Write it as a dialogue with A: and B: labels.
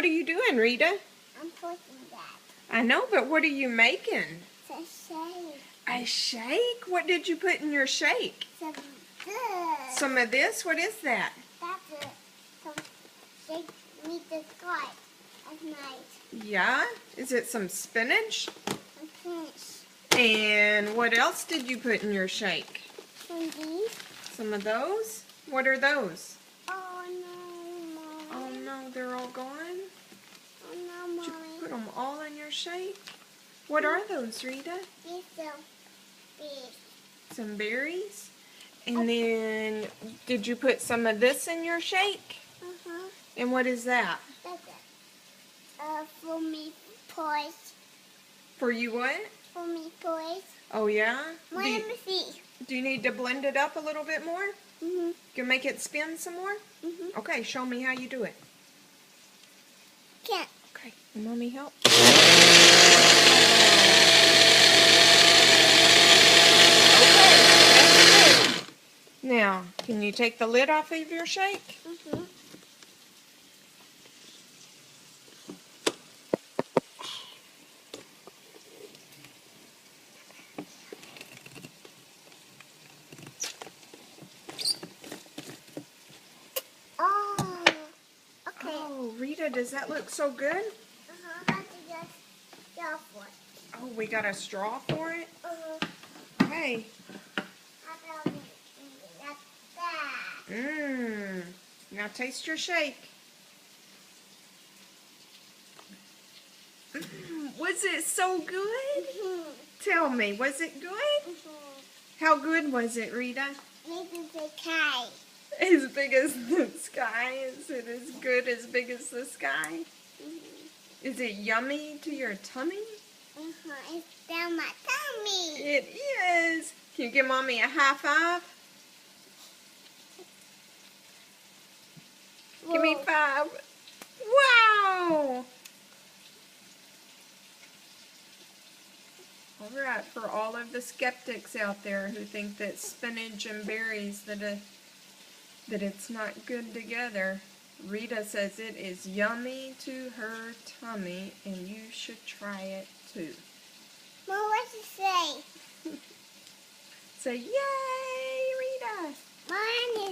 A: What are you doing, Rita?
B: I'm putting that.
A: I know, but what are you making?
B: It's a shake.
A: A shake? What did you put in your shake?
B: Some good.
A: Some of this? What is that?
B: That's some shake meat the sky at night.
A: Yeah? Is it some spinach?
B: And fish.
A: And what else did you put in your shake?
B: Some these.
A: Some of those? What are those?
B: Oh no, Mommy.
A: Oh no, they're all gone?
B: Oh no,
A: Did you
B: Mommy.
A: put them all in your shake? What are those, Rita?
B: These some fish.
A: Some berries? And then, did you put some of this in your shake?
B: Uh-huh.
A: And what is that?
B: That's it. For me, boys.
A: For you what?
B: For me, boys.
A: Oh yeah?
B: Let me see.
A: Do you need to blend it up a little bit more?
B: Mm-hmm.
A: You make it spin some more?
B: Mm-hmm.
A: Okay, show me how you do it.
B: Can't.
A: Okay, and Mommy help. Now, can you take the lid off of your shake?
B: Mm-hmm. Oh. Okay.
A: Oh, Rita, does that look so good?
B: Uh-huh. How to just go for it.
A: Oh, we got a straw for it?
B: Uh-huh.
A: Okay.
B: How about me? Like that.
A: Mmm. Now taste your shake. Was it so good?
B: Mm-hmm.
A: Tell me, was it good?
B: Mm-hmm.
A: How good was it, Rita?
B: This is the kite.
A: As big as the sky? Is it as good as big as the sky?
B: Mm-hmm.
A: Is it yummy to your tummy?
B: Uh-huh. It's down my tummy.
A: It is. Can you give Mommy a high five?
B: Whoa.
A: Give me 5. Wow! Alright, for all of the skeptics out there who think that spinach and berries, that it's not good together, Rita says it is yummy to her tummy, and you should try it too.
B: Mom, what does it say?
A: Say, yay, Rita!
B: Mine is